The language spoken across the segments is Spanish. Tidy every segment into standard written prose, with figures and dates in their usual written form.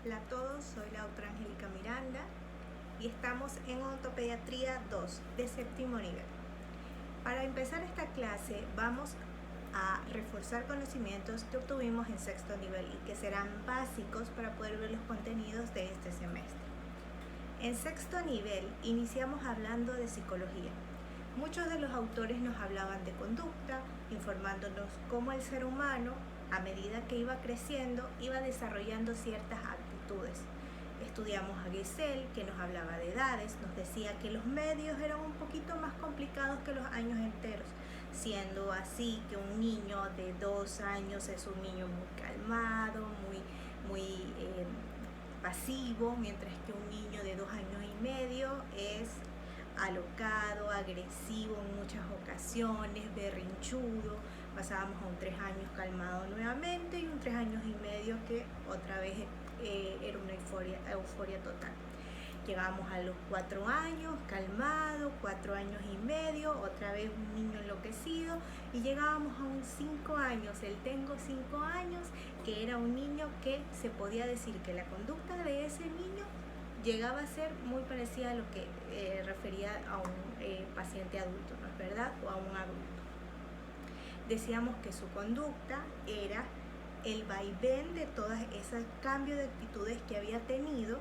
Hola a todos, soy la doctora Angélica Miranda y estamos en Odontopediatría 2 de séptimo nivel. Para empezar esta clase vamos a reforzar conocimientos que obtuvimos en sexto nivel y que serán básicos para poder ver los contenidos de este semestre. En sexto nivel iniciamos hablando de psicología. Muchos de los autores nos hablaban de conducta, informándonos cómo el ser humano, a medida que iba creciendo, iba desarrollando ciertas actitudes. Estudiamos a Gesell, que nos hablaba de edades, nos decía que los medios eran un poquito más complicados que los años enteros, siendo así que un niño de 2 años es un niño muy calmado, muy pasivo, mientras que un niño de 2 años y medio es alocado, agresivo en muchas ocasiones, berrinchudo. Pasábamos a un 3 años calmado nuevamente y un 3 años y medio que otra vez era una euforia total. Llegamos a los 4 años calmado, 4 años y medio, otra vez un niño enloquecido, y llegábamos a un 5 años, el tengo 5 años, que era un niño que se podía decir que la conducta de ese niño llegaba a ser muy parecida a lo que refería a un paciente adulto, ¿no es verdad? O a un adulto. Decíamos que su conducta era el vaivén de todas esos cambios de actitudes que había tenido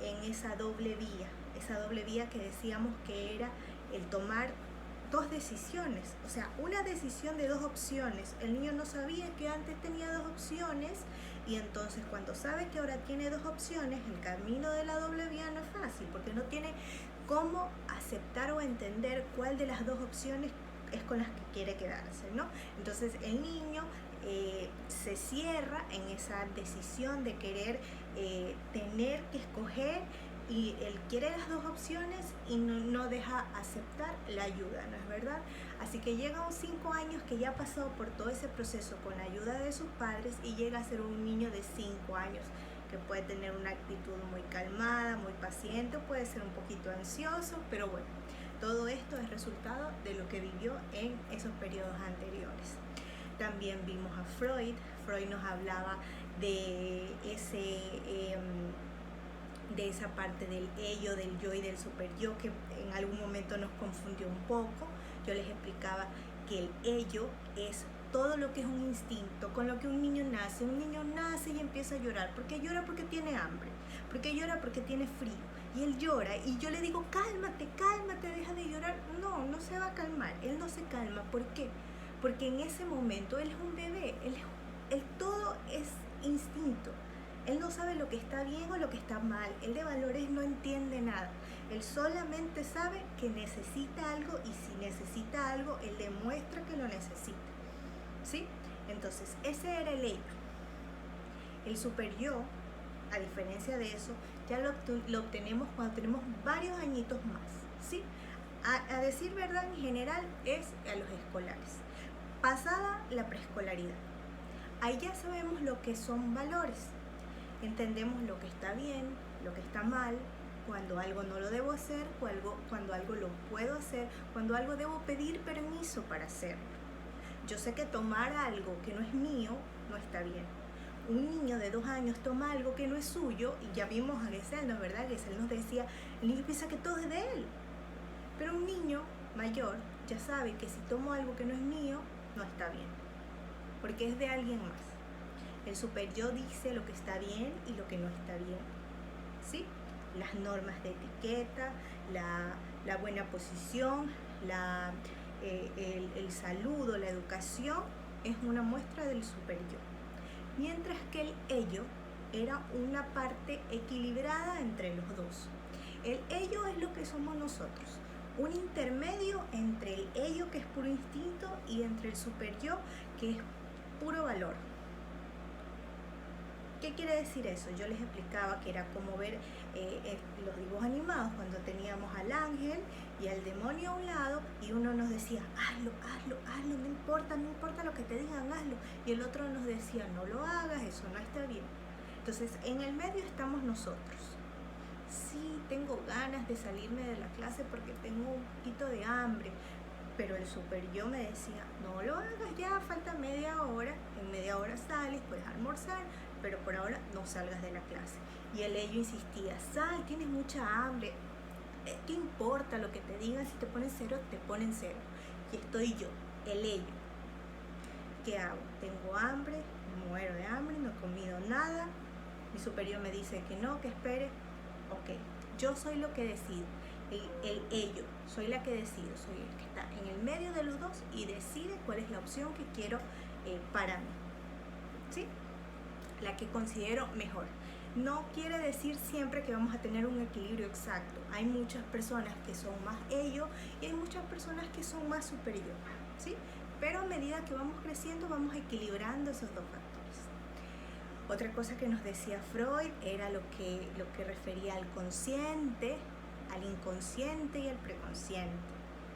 en esa doble vía que decíamos que era el tomar dos decisiones, o sea, una decisión de 2 opciones. El niño no sabía que antes tenía 2 opciones, y entonces cuando sabe que ahora tiene 2 opciones, el camino de la doble vía no es fácil, porque no tiene cómo aceptar o entender cuál de las 2 opciones es con las que quiere quedarse, ¿no? Entonces el niño se cierra en esa decisión de querer tener que escoger, y él quiere las 2 opciones y no deja aceptar la ayuda, ¿no es verdad? Así que llega a un 5 años que ya pasó por todo ese proceso con la ayuda de sus padres, y llega a ser un niño de 5 años que puede tener una actitud muy calmada, muy paciente, puede ser un poquito ansioso, pero bueno, todo esto es resultado de lo que vivió en esos periodos anteriores. También vimos a Freud. Freud nos hablaba de esa parte del ello, del yo y del super yo, que en algún momento nos confundió un poco. Yo les explicaba que el ello es todo lo que es un instinto, con lo que un niño nace. Un niño nace y empieza a llorar. ¿Por qué llora? Porque tiene hambre. ¿Por qué llora? Porque tiene frío. Y él llora, y yo le digo, cálmate, deja de llorar. No se va a calmar, él no se calma. ¿Por qué? Porque en ese momento él es un bebé, él todo es instinto. Él no sabe lo que está bien o lo que está mal. Él de valores no entiende nada. Él solamente sabe que necesita algo, y si necesita algo, él demuestra que lo necesita. ¿Sí? Entonces, ese era el ello. El super yo, a diferencia de eso, ya lo obtenemos cuando tenemos varios añitos más. ¿Sí? A decir verdad, en general, es a los escolares. Pasada la preescolaridad, ahí ya sabemos lo que son valores. Entendemos lo que está bien, lo que está mal, cuando algo no lo debo hacer, cuando algo lo puedo hacer, cuando algo debo pedir permiso para hacerlo. Yo sé que tomar algo que no es mío no está bien. Un niño de 2 años toma algo que no es suyo, y ya vimos a Gesell, ¿no es verdad? Gesell nos decía, el niño piensa que todo es de él. Pero un niño mayor ya sabe que si tomo algo que no es mío, no está bien, porque es de alguien más. El super yo dice lo que está bien y lo que no está bien, ¿sí? Las normas de etiqueta, la buena posición, el saludo, la educación, es una muestra del super yo. Mientras que el ello era una parte equilibrada entre los dos. El ello es lo que somos nosotros, un intermedio entre el ello, que es puro instinto, y entre el super yo, que es puro valor. ¿Qué quiere decir eso? Yo les explicaba que era como ver los dibujos animados, cuando teníamos al ángel y al demonio a un lado, y uno nos decía, hazlo, no importa lo que te digan, hazlo. Y el otro nos decía, no lo hagas, eso no está bien. Entonces, en el medio estamos nosotros. Sí, tengo ganas de salirme de la clase porque tengo un poquito de hambre, pero el super yo me decía, no lo hagas ya, falta media hora, en media hora sales, puedes almorzar, pero por ahora no salgas de la clase. Y el ello insistía, sal, tienes mucha hambre, ¿qué importa lo que te digan? Si te ponen cero, te ponen cero. Y estoy yo, el ello. ¿Qué hago? Tengo hambre, muero de hambre, no he comido nada, mi superior me dice que no, que espere. Ok, yo soy lo que decido, el ello, soy la que decido, soy el que está en el medio de los dos y decide cuál es la opción que quiero para mí, ¿sí? La que considero mejor. No quiere decir siempre que vamos a tener un equilibrio exacto. Hay muchas personas que son más ello y hay muchas personas que son más superior, ¿sí? Pero a medida que vamos creciendo vamos equilibrando esos dos factores. Otra cosa que nos decía Freud era lo que refería al consciente, al inconsciente y al preconsciente.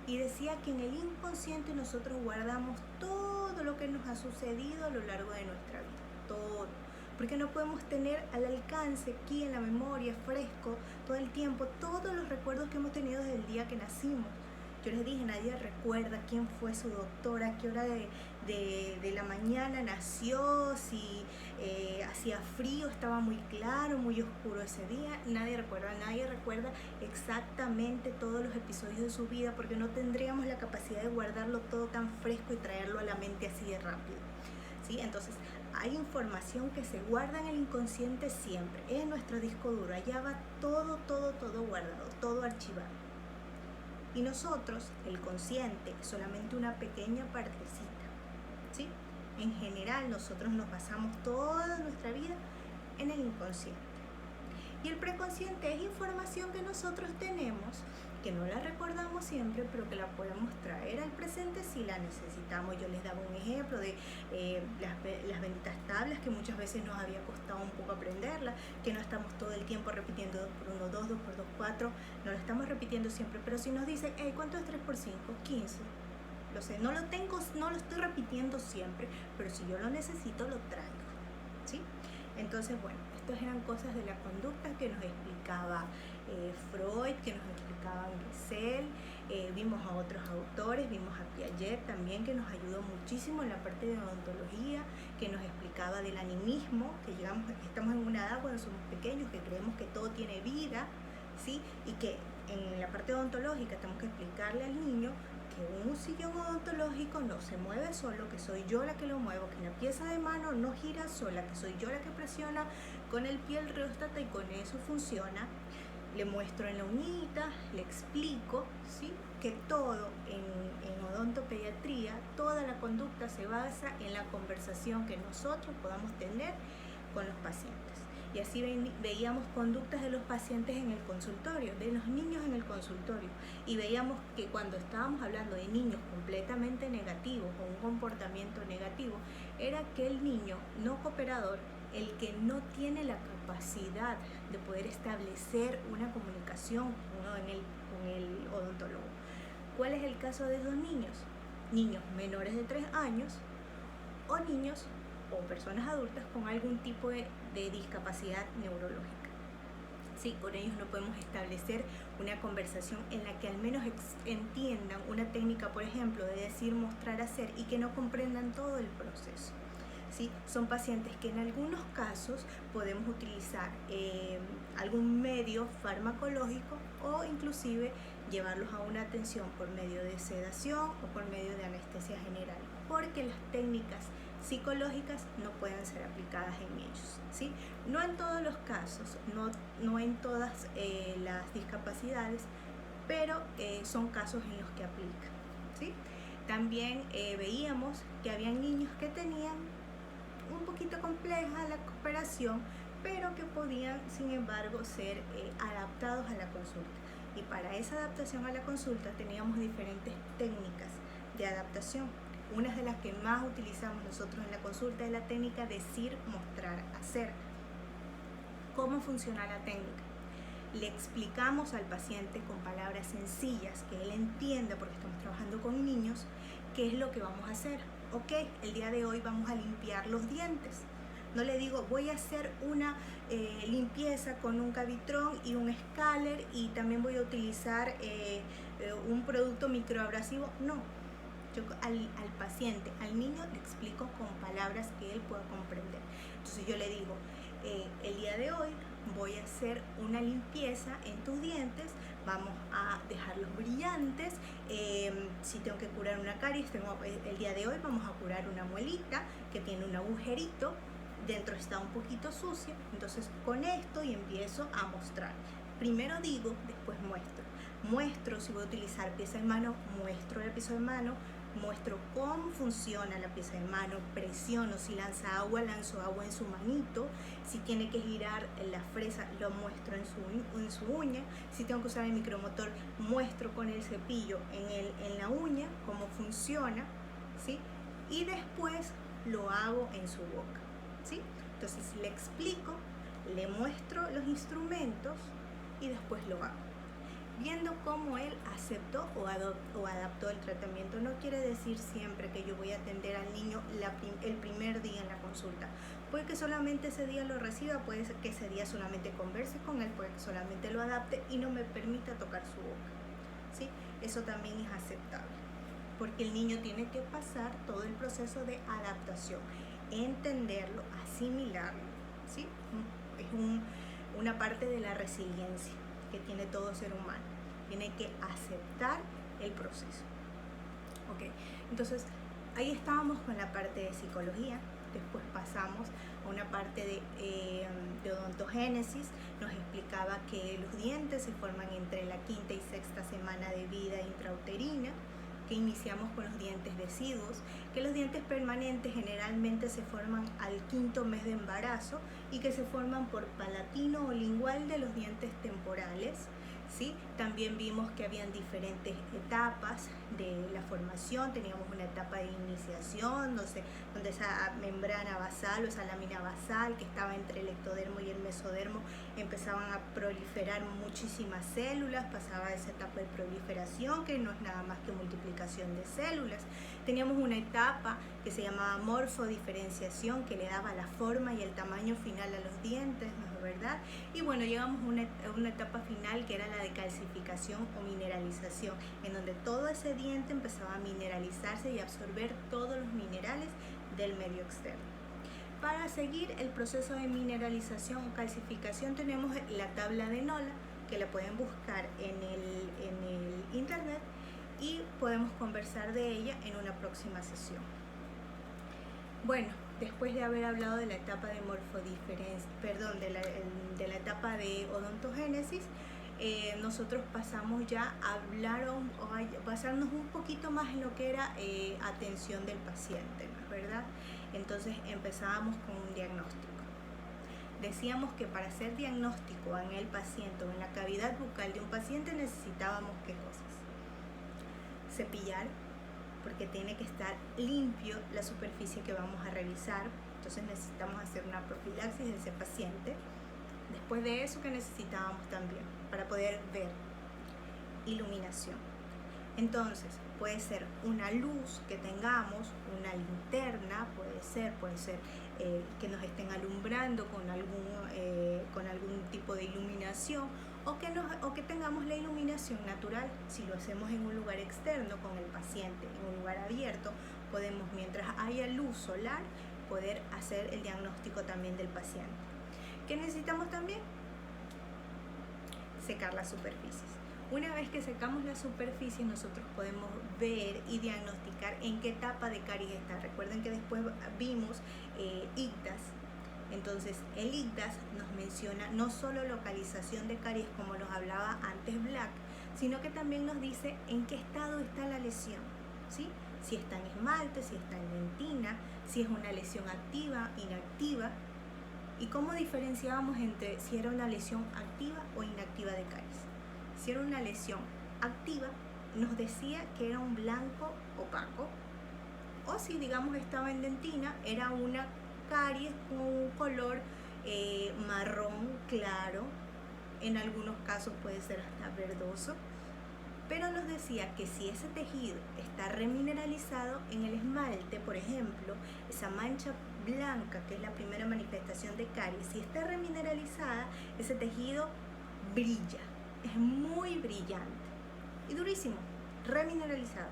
Y decía que en el inconsciente nosotros guardamos todo lo que nos ha sucedido a lo largo de nuestra vida, todo. Porque no podemos tener al alcance aquí en la memoria, fresco, todo el tiempo, todos los recuerdos que hemos tenido desde el día que nacimos. Yo les dije, nadie recuerda quién fue su doctora, a qué hora de la mañana nació, si hacía frío, estaba muy claro, muy oscuro ese día. Nadie recuerda exactamente todos los episodios de su vida porque no tendríamos la capacidad de guardarlo todo tan fresco y traerlo a la mente así de rápido, ¿sí? Entonces, hay información que se guarda en el inconsciente siempre, en nuestro disco duro. Allá va todo guardado, todo archivado. Y nosotros, el consciente, solamente una pequeña partecita, ¿sí? En general, nosotros nos basamos toda nuestra vida en el inconsciente. Y el preconsciente es información que nosotros tenemos, que no la recordamos siempre, pero que la podemos traer al presente si la necesitamos. Yo les daba un ejemplo de las benditas tablas, que muchas veces nos había costado un poco aprenderlas, que no estamos todo el tiempo repitiendo 2 por 1, 2, 2 por 2, 4, no lo estamos repitiendo siempre, pero si nos dicen, ¿cuánto es 3 por 5? 15. Lo sé, no lo estoy repitiendo siempre, pero si yo lo necesito, lo traigo, ¿sí? Entonces, bueno, estas eran cosas de la conducta que nos explicaba Freud, que nos explicaba Wiesel. Vimos a otros autores, vimos a Piaget también, que nos ayudó muchísimo en la parte de odontología, que nos explicaba del animismo, que estamos en una edad cuando somos pequeños, que creemos que todo tiene vida, ¿sí? Y que en la parte odontológica tenemos que explicarle al niño que un sillón odontológico no se mueve solo, que soy yo la que lo muevo, que la pieza de mano no gira sola, que soy yo la que presiona con el pie el rióstato y con eso funciona. Le muestro en la uñita, le explico, ¿sí? Que todo en odontopediatría, toda la conducta se basa en la conversación que nosotros podamos tener con los pacientes. Y así veíamos conductas de los pacientes en el consultorio, de los niños en el consultorio. Y veíamos que cuando estábamos hablando de niños completamente negativos o un comportamiento negativo, era aquel niño no cooperador, el que no tiene la capacidad de poder establecer una comunicación con el odontólogo. ¿Cuál es el caso de esos niños? Niños menores de 3 años o niños o personas adultas con algún tipo de discapacidad neurológica. Sí, con ellos no podemos establecer una conversación en la que al menos entiendan una técnica, por ejemplo, de decir, mostrar, hacer, y que no comprendan todo el proceso. ¿Sí? Son pacientes que en algunos casos podemos utilizar algún medio farmacológico o inclusive llevarlos a una atención por medio de sedación o por medio de anestesia general, porque las técnicas psicológicas no pueden ser aplicadas en ellos, ¿sí? No en todos los casos, no en todas las discapacidades, pero son casos en los que aplican, ¿sí? También veíamos que había niños que tenían un poquito compleja la cooperación, pero que podían, sin embargo, ser adaptados a la consulta. Y para esa adaptación a la consulta teníamos diferentes técnicas de adaptación. Una de las que más utilizamos nosotros en la consulta es la técnica decir, mostrar, hacer. ¿Cómo funciona la técnica? Le explicamos al paciente con palabras sencillas que él entienda, porque estamos trabajando con niños, qué es lo que vamos a hacer. Ok, el día de hoy vamos a limpiar los dientes. No le digo, voy a hacer una limpieza con un cavitrón y un escáler y también voy a utilizar un producto microabrasivo. No. Yo al paciente, al niño, le explico con palabras que él pueda comprender. Entonces yo le digo, el día de hoy voy a hacer una limpieza en tus dientes, vamos a dejarlos brillantes, si tengo que curar una caries, el día de hoy vamos a curar una muelita que tiene un agujerito, dentro está un poquito sucia, entonces con esto y empiezo a mostrar. Primero digo, después muestro si voy a utilizar pieza de mano, muestro la pieza de mano, muestro cómo funciona la pieza de mano, presiono, si lanza agua, lanzo agua en su manito, si tiene que girar la fresa, lo muestro en su uña, si tengo que usar el micromotor, muestro con el cepillo en la uña cómo funciona, ¿sí? Y después lo hago en su boca, ¿sí? Entonces le explico, le muestro los instrumentos y después lo hago, viendo cómo él aceptó o adaptó el tratamiento. No quiere decir siempre que yo voy a atender al niño el primer día en la consulta. Puede que solamente ese día lo reciba, puede ser que ese día solamente converse con él, puede que solamente lo adapte y no me permita tocar su boca, ¿sí? Eso también es aceptable, porque el niño tiene que pasar todo el proceso de adaptación, entenderlo, asimilarlo, ¿sí? Es una parte de la resiliencia que tiene todo ser humano. Tiene que aceptar el proceso. Ok, entonces ahí estábamos con la parte de psicología. Después pasamos a una parte de odontogénesis. Nos explicaba que los dientes se forman entre la quinta y sexta semana de vida intrauterina, que iniciamos con los dientes deciduos, que los dientes permanentes generalmente se forman al quinto mes de embarazo y que se forman por palatino o lingual de los dientes temporales, ¿sí? También vimos que habían diferentes etapas de la formación. Teníamos una etapa de iniciación, donde esa membrana basal o esa lámina basal que estaba entre el ectodermo y el mesodermo empezaban a proliferar muchísimas células, pasaba esa etapa de proliferación, que no es nada más que multiplicación de células. Teníamos una etapa que se llamaba morfodiferenciación, que le daba la forma y el tamaño final a los dientes, ¿no es verdad? Y bueno, llegamos a una etapa final que era la de calcificación o mineralización, en donde todo ese diente empezaba a mineralizarse y absorber todos los minerales del medio externo. Para seguir el proceso de mineralización o calcificación tenemos la tabla de Nola, que la pueden buscar en el internet y podemos conversar de ella en una próxima sesión. Bueno, después de haber hablado de la etapa de de la etapa de odontogénesis, nosotros pasamos ya a hablar o a basarnos un poquito más en lo que era atención del paciente, ¿no es verdad? Entonces empezábamos con un diagnóstico. Decíamos que para hacer diagnóstico en el paciente o en la cavidad bucal de un paciente necesitábamos ¿qué cosas? Cepillar, porque tiene que estar limpio la superficie que vamos a revisar, entonces necesitamos hacer una profilaxis de ese paciente. Después de eso, ¿qué necesitábamos también? Para poder ver, iluminación. Entonces, puede ser una luz que tengamos, una linterna, puede ser que nos estén alumbrando con algún tipo de iluminación, o que tengamos la iluminación natural. Si lo hacemos en un lugar externo con el paciente, en un lugar abierto, podemos, mientras haya luz solar, poder hacer el diagnóstico también del paciente. ¿Qué necesitamos también? Secar las superficies. Una vez que secamos las superficies, nosotros podemos ver y diagnosticar en qué etapa de caries está. Recuerden que después vimos ictas. Entonces, el ictas nos menciona no solo localización de caries, como nos hablaba antes Black, sino que también nos dice en qué estado está la lesión, ¿sí? Si está en esmalte, si está en dentina, si es una lesión activa, inactiva, y cómo diferenciábamos entre si era una lesión activa o inactiva de caries. Si era una lesión activa, nos decía que era un blanco opaco, o si digamos estaba en dentina, era una caries con un color marrón claro, en algunos casos puede ser hasta verdoso, pero nos decía que si ese tejido está remineralizado en el esmalte, por ejemplo, esa mancha blanca, que es la primera manifestación de caries, si está remineralizada, ese tejido brilla, es muy brillante y durísimo, remineralizado.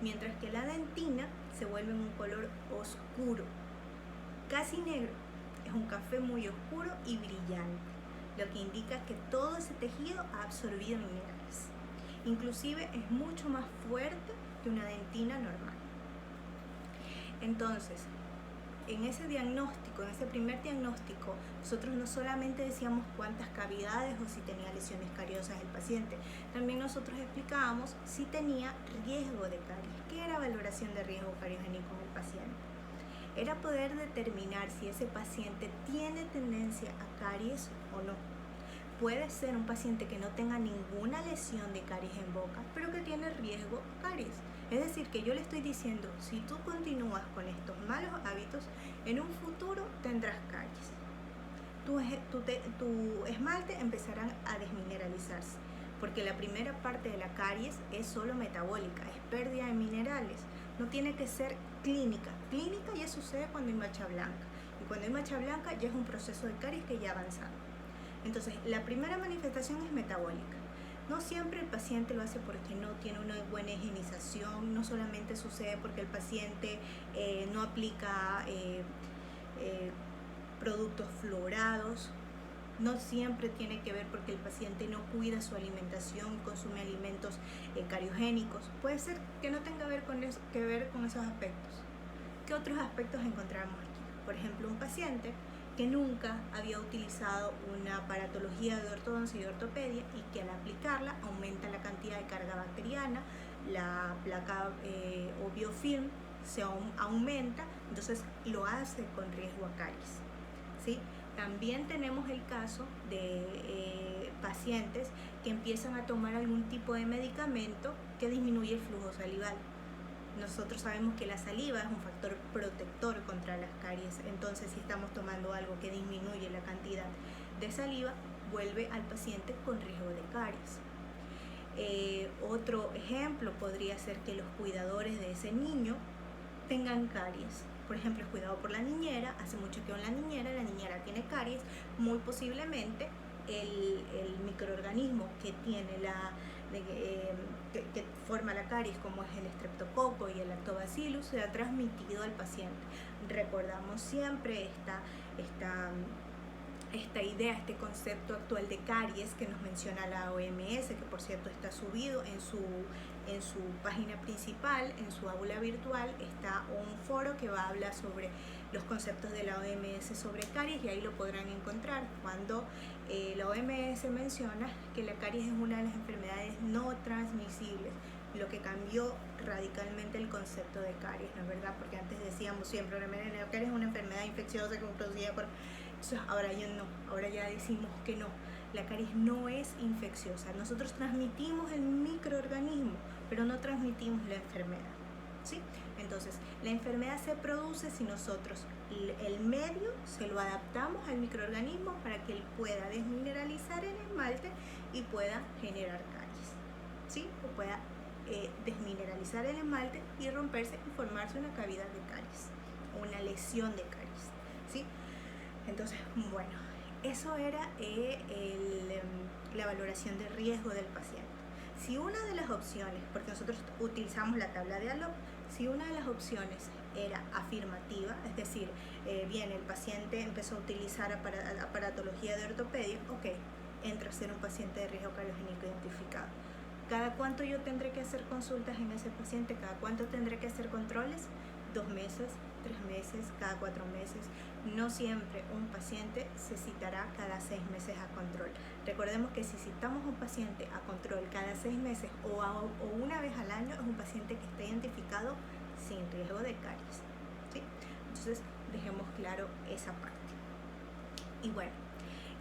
mientras que la dentina se vuelve en un color oscuro, casi negro. Es un café muy oscuro y brillante, lo que indica que todo ese tejido ha absorbido minerales. Inclusive es mucho más fuerte que una dentina normal. Entonces, en ese diagnóstico, en ese primer diagnóstico, nosotros no solamente decíamos cuántas cavidades o si tenía lesiones cariosas el paciente, también nosotros explicábamos si tenía riesgo de caries. ¿Qué era valoración de riesgo cariogénico en el paciente? Era poder determinar si ese paciente tiene tendencia a caries o no. Puede ser un paciente que no tenga ninguna lesión de caries en boca, pero que tiene riesgo caries. Es decir, que yo le estoy diciendo, si tú continúas con estos malos hábitos, en un futuro tendrás caries. Tu esmalte empezarán a desmineralizarse, porque la primera parte de la caries es solo metabólica, es pérdida de minerales. No tiene que ser clínica. Clínica ya sucede cuando hay mancha blanca. Y cuando hay mancha blanca ya es un proceso de caries que ya ha avanzado. Entonces, la primera manifestación es metabólica. No siempre el paciente lo hace porque no tiene una buena higienización, no solamente sucede porque el paciente no aplica productos fluorados, no siempre tiene que ver porque el paciente no cuida su alimentación y consume alimentos cariogénicos. Puede ser que no tenga que ver con esos aspectos. ¿Qué otros aspectos encontramos aquí? Por ejemplo, un paciente que nunca había utilizado una aparatología de ortodoncia y de ortopedia y que al aplicarla aumenta la cantidad de carga bacteriana, la placa o biofilm se aumenta, entonces lo hace con riesgo a caries, ¿sí? También tenemos el caso de pacientes que empiezan a tomar algún tipo de medicamento que disminuye el flujo salival. Nosotros sabemos que la saliva es un factor protector contra las caries, entonces si estamos tomando algo que disminuye la cantidad de saliva, vuelve al paciente con riesgo de caries. Otro ejemplo podría ser que los cuidadores de ese niño tengan caries. Por ejemplo, es cuidado por la niñera, hace mucho que la niñera tiene caries, muy posiblemente el microorganismo que tiene que forma la caries, como es el estreptococo y el lactobacillus, se ha transmitido al paciente. Recordamos siempre esta idea, este concepto actual de caries que nos menciona la OMS, que por cierto está subido en su página principal, en su aula virtual, está un foro que va a hablar sobre los conceptos de la OMS sobre caries, y ahí lo podrán encontrar. Cuando la OMS menciona que la caries es una de las enfermedades no transmisibles, lo que cambió radicalmente el concepto de caries, ¿no es verdad? Porque antes decíamos siempre, la caries es una enfermedad infecciosa que producida por... Entonces, ahora ya decimos que no, la caries no es infecciosa. Nosotros transmitimos el microorganismo, pero no transmitimos la enfermedad, ¿sí? Entonces, la enfermedad se produce si nosotros el medio se lo adaptamos al microorganismo para que él pueda desmineralizar el esmalte y pueda generar caries, ¿sí? O pueda desmineralizar el esmalte y romperse y formarse una cavidad de caries o una lesión de caries, ¿sí? Entonces, bueno, eso era la valoración de riesgo del paciente. Si una de las opciones, porque nosotros utilizamos la tabla de ALOP, si una de las opciones era afirmativa, es decir, bien, el paciente empezó a utilizar aparatología de ortopedia, ok, entra a ser un paciente de riesgo cariogénico identificado. ¿Cada cuánto yo tendré que hacer consultas en ese paciente? ¿Cada cuánto tendré que hacer controles? 2 meses, 3 meses, cada 4 meses. No siempre un paciente se citará cada 6 meses a control. Recordemos que si citamos a un paciente a control cada 6 meses o una vez al año, es un paciente que está identificado sin riesgo de caries, ¿sí? Entonces, dejemos claro esa parte. Y bueno,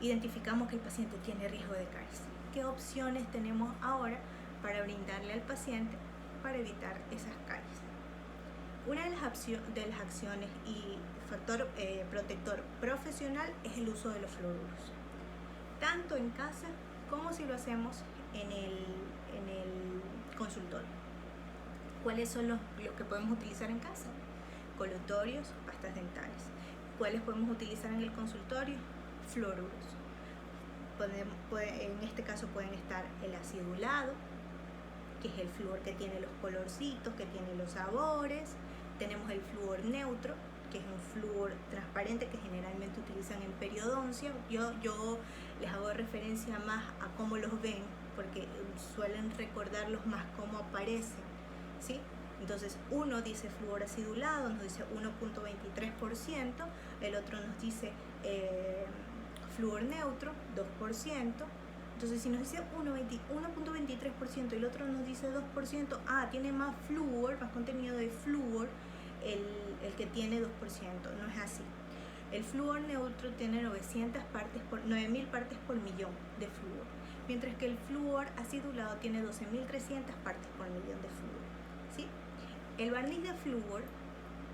identificamos que el paciente tiene riesgo de caries. ¿Qué opciones tenemos ahora para brindarle al paciente para evitar esas caries? Una de las acciones y factor protector profesional es el uso de los fluoruros, tanto en casa como si lo hacemos en el consultorio. ¿Cuáles son los que podemos utilizar en casa? Colutorios, pastas dentales. ¿Cuáles podemos utilizar en el consultorio? Fluoruros. En este caso pueden estar el acidulado, que es el flúor que tiene los colorcitos, que tiene los sabores. Tenemos el flúor neutro, que es un flúor transparente que generalmente utilizan en periodoncia. Yo les hago referencia más a cómo los ven, porque suelen recordarlos más cómo aparecen, ¿sí? Entonces uno dice flúor acidulado, nos dice 1.23%, el otro nos dice flúor neutro, 2%. Entonces si nos dice 1.23% y el otro nos dice 2%, tiene más flúor, más contenido de flúor el que tiene 2%, no es así. El flúor neutro tiene 9.000 partes por millón de flúor, mientras que el flúor acidulado tiene 12.300 partes por millón de flúor, ¿sí? El barniz de flúor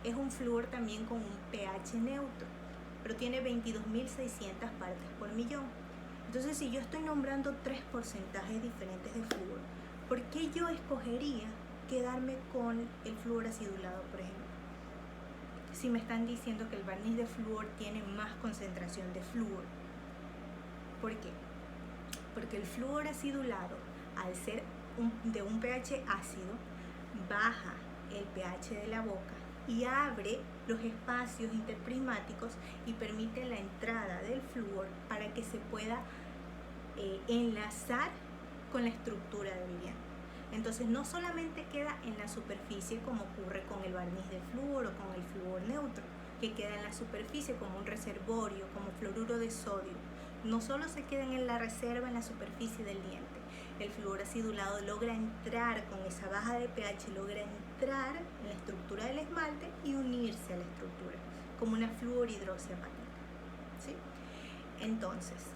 es un flúor también con un pH neutro, pero tiene 22.600 partes por millón. Entonces, si yo estoy nombrando 3 porcentajes diferentes de flúor, ¿por qué yo escogería quedarme con el flúor acidulado, por ejemplo? Si me están diciendo que el barniz de flúor tiene más concentración de flúor. ¿Por qué? Porque el flúor acidulado, al ser de un pH ácido, baja el pH de la boca y abre los espacios interprismáticos y permite la entrada del flúor para que se pueda enlazar con la estructura del diente. Entonces no solamente queda en la superficie como ocurre con el barniz de flúor o con el flúor neutro, que queda en la superficie como un reservorio, como fluoruro de sodio. No solo se quedan en la reserva, en la superficie del diente. El flúor acidulado logra entrar con esa baja de pH, logra entrar en la estructura del esmalte y unirse a la estructura, como una fluoridroxiapatita, ¿sí? Entonces,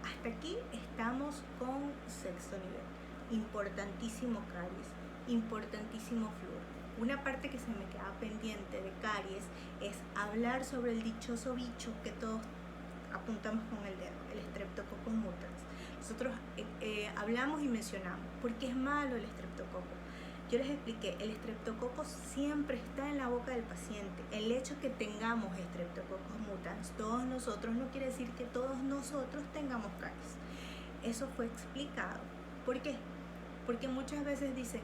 hasta aquí estamos con sexto nivel. Importantísimo caries, importantísimo flúor. Una parte que se me queda pendiente de caries es hablar sobre el dichoso bicho que todos apuntamos con el dedo, el Streptococcus mutans. Nosotros hablamos y mencionamos por qué es malo el estreptococo. Yo les expliqué, el estreptococo siempre está en la boca del paciente. El hecho que tengamos Streptococcus mutans, todos nosotros, no quiere decir que todos nosotros tengamos caries. Eso fue explicado. ¿Por qué? Porque muchas veces dicen,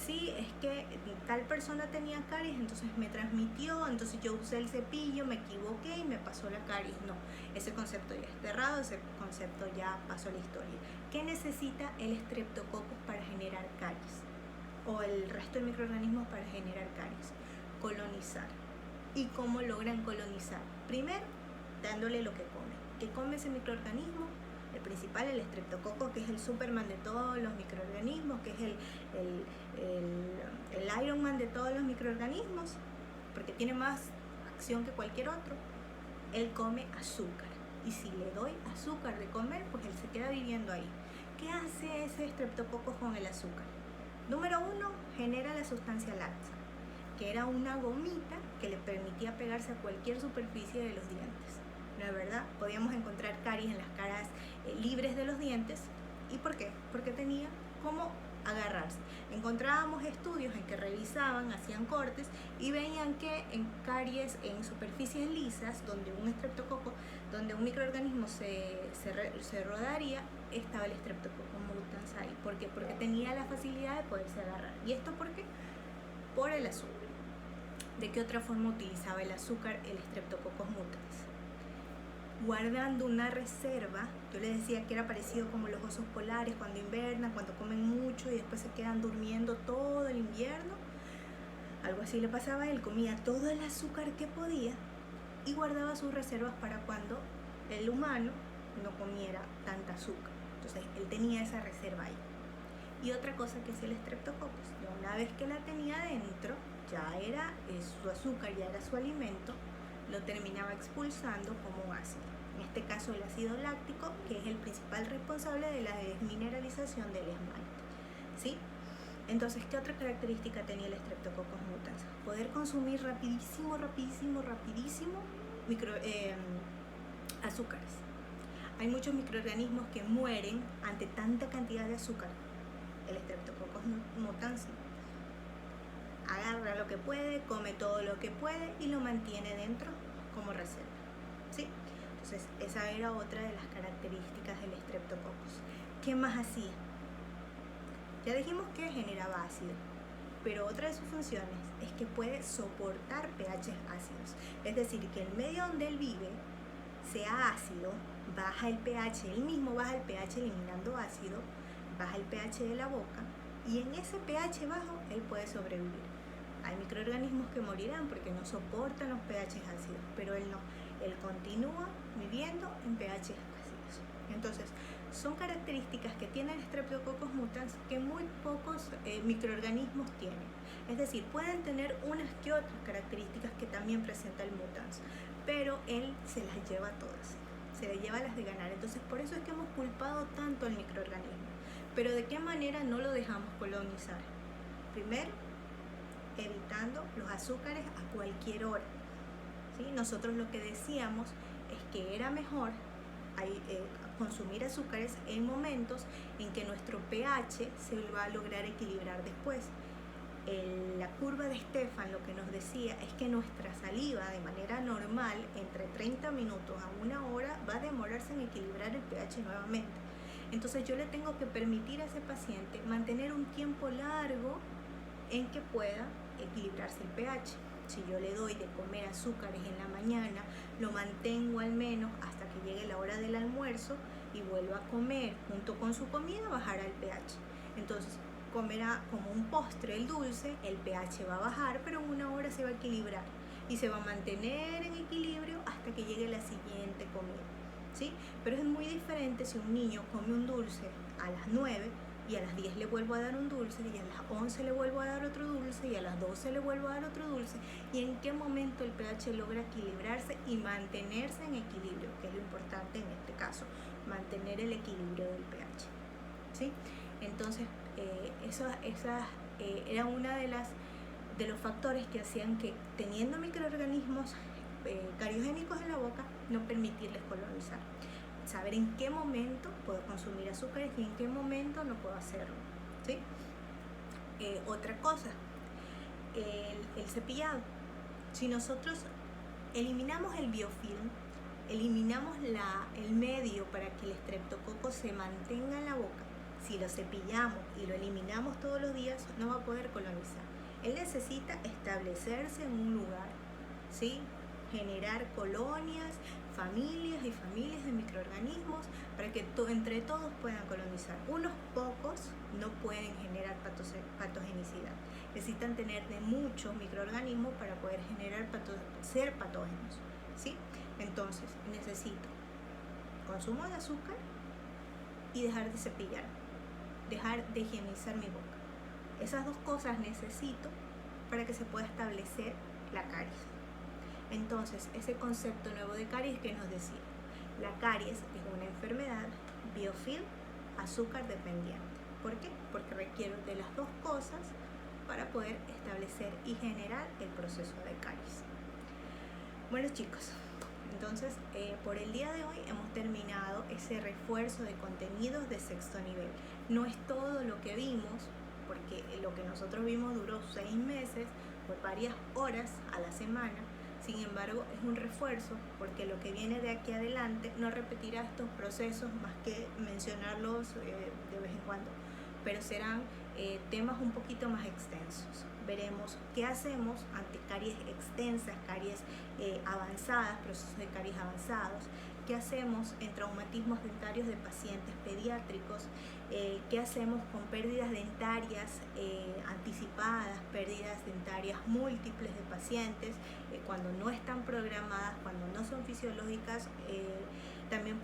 sí, es que tal persona tenía caries, entonces me transmitió, entonces yo usé el cepillo, me equivoqué y me pasó la caries. No, ese concepto ya es cerrado, ese concepto ya pasó a la historia. ¿Qué necesita el Streptococcus para generar caries? O el resto de microorganismos para generar caries. Colonizar. ¿Y cómo logran colonizar? Primero, dándole lo que come. ¿Qué come ese microorganismo? El principal, el estreptococo, que es el Superman de todos los microorganismos, que es el Iron Man de todos los microorganismos, porque tiene más acción que cualquier otro. Él come azúcar, y si le doy azúcar de comer, pues él se queda viviendo ahí. ¿Qué hace ese estreptococo con el azúcar? Número 1, genera la sustancia láctea, que era una gomita que le permitía pegarse a cualquier superficie de los dientes. ¿No es verdad? Podíamos encontrar caries en las caras libres de los dientes. ¿Y por qué? Porque tenía cómo agarrarse. Encontrábamos estudios en que revisaban, hacían cortes y veían que en caries en superficies lisas, donde un estreptococo, donde un microorganismo se rodaría, estaba el Streptococcus mutans ahí. ¿Por qué? Porque tenía la facilidad de poderse agarrar. ¿Y esto por qué? Por el azúcar. ¿De qué otra forma utilizaba el azúcar el Streptococcus mutans? Guardando una reserva. Yo les decía que era parecido como los osos polares cuando invernan, cuando comen mucho y después se quedan durmiendo todo el invierno. Algo así le pasaba a él, comía todo el azúcar que podía y guardaba sus reservas para cuando el humano no comiera tanta azúcar. Entonces él tenía esa reserva ahí. Y otra cosa que es el Streptococcus, una vez que la tenía dentro, ya era su azúcar, ya era su alimento, lo terminaba expulsando como un ácido. En este caso el ácido láctico, que es el principal responsable de la desmineralización del esmalte, ¿sí? Entonces, ¿qué otra característica tenía el Streptococcus mutans? Poder consumir rapidísimo azúcares. Hay muchos microorganismos que mueren ante tanta cantidad de azúcar. El Streptococcus mutans agarra lo que puede, come todo lo que puede y lo mantiene dentro como reserva, ¿sí? Entonces esa era otra de las características del Streptococcus. ¿Qué más hacía? Ya dijimos que generaba ácido, pero otra de sus funciones es que puede soportar pH ácidos. Es decir, que el medio donde él vive sea ácido, baja el pH, él mismo baja el pH eliminando ácido, baja el pH de la boca y en ese pH bajo él puede sobrevivir. Hay microorganismos que morirán porque no soportan los pH ácidos, pero él no. Él continúa viviendo en pH ácidos. Entonces, son características que tiene el Streptococcus mutans que muy pocos microorganismos tienen. Es decir, pueden tener unas que otras características que también presenta el mutans, pero él se las lleva todas, se le lleva las de ganar. Entonces, por eso es que hemos culpado tanto al microorganismo. Pero ¿de qué manera no lo dejamos colonizar? Primero, evitando los azúcares a cualquier hora. ¿Sí? Nosotros lo que decíamos es que era mejor consumir azúcares en momentos en que nuestro pH se va a lograr equilibrar después. La curva de Stefan lo que nos decía es que nuestra saliva de manera normal entre 30 minutos a 1 hora va a demorarse en equilibrar el pH nuevamente. Entonces yo le tengo que permitir a ese paciente mantener un tiempo largo en que pueda equilibrarse el pH. Si yo le doy de comer azúcares en la mañana, lo mantengo al menos hasta que llegue la hora del almuerzo y vuelvo a comer junto con su comida, bajará el pH. Entonces comerá como un postre el dulce, el pH va a bajar, pero en 1 hora se va a equilibrar y se va a mantener en equilibrio hasta que llegue la siguiente comida, ¿sí? Pero es muy diferente si un niño come un dulce a las 9 y a las 10 le vuelvo a dar un dulce y a las 11 le vuelvo a dar otro dulce y a las 12 le vuelvo a dar otro dulce, y en qué momento el pH logra equilibrarse y mantenerse en equilibrio, que es lo importante en este caso, mantener el equilibrio del pH, ¿sí? Entonces era una de los factores que hacían que, teniendo microorganismos cariogénicos en la boca, no permitirles colonizar. Saber en qué momento puedo consumir azúcares y en qué momento no puedo hacerlo, ¿sí? Otra cosa, el cepillado. Si nosotros eliminamos el biofilm, eliminamos el medio para que el estreptococo se mantenga en la boca, si lo cepillamos y lo eliminamos todos los días, no va a poder colonizar. Él necesita establecerse en un lugar, ¿sí? Generar colonias, familias y familias de microorganismos para que entre todos puedan colonizar. Unos pocos no pueden generar patogenicidad. Necesitan tener de muchos microorganismos para poder ser patógenos, ¿sí? Entonces, necesito consumo de azúcar y dejar de cepillar, dejar de higienizar mi boca. Esas dos cosas necesito para que se pueda establecer la caries. Entonces, ese concepto nuevo de caries que nos decía, la caries es una enfermedad biofilm azúcar dependiente. ¿Por qué? Porque requiero de las dos cosas para poder establecer y generar el proceso de caries. Bueno, chicos, entonces por el día de hoy hemos terminado ese refuerzo de contenidos de 6º nivel. No es todo lo que vimos, porque lo que nosotros vimos duró 6 meses por varias horas a la semana. Sin embargo, es un refuerzo porque lo que viene de aquí adelante no repetirá estos procesos más que mencionarlos de vez en cuando, pero serán temas un poquito más extensos. Veremos qué hacemos ante caries extensas, caries avanzadas, procesos de caries avanzados, qué hacemos en traumatismos dentarios de pacientes pediátricos, qué hacemos con pérdidas dentarias anticipadas, pérdidas dentarias múltiples de pacientes, cuando no están programadas, cuando no son fisiológicas. También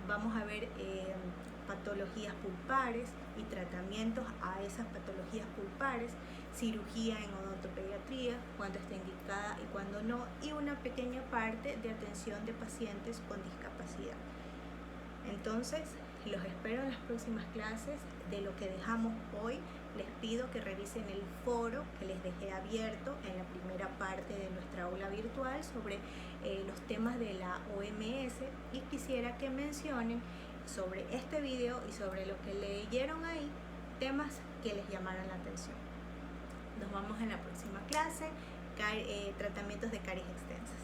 vamos a ver patologías pulpares y tratamientos a esas patologías pulpares, cirugía en odontopediatría, cuando está indicada y cuando no, y una pequeña parte de atención de pacientes con discapacidad. Entonces, los espero en las próximas clases. De lo que dejamos hoy, les pido que revisen el foro que les dejé abierto en la primera parte de nuestra aula virtual sobre los temas de la OMS, y quisiera que mencionen sobre este video y sobre lo que leyeron ahí, temas que les llamaran la atención. Nos vemos en la próxima clase, tratamientos de caries extensas.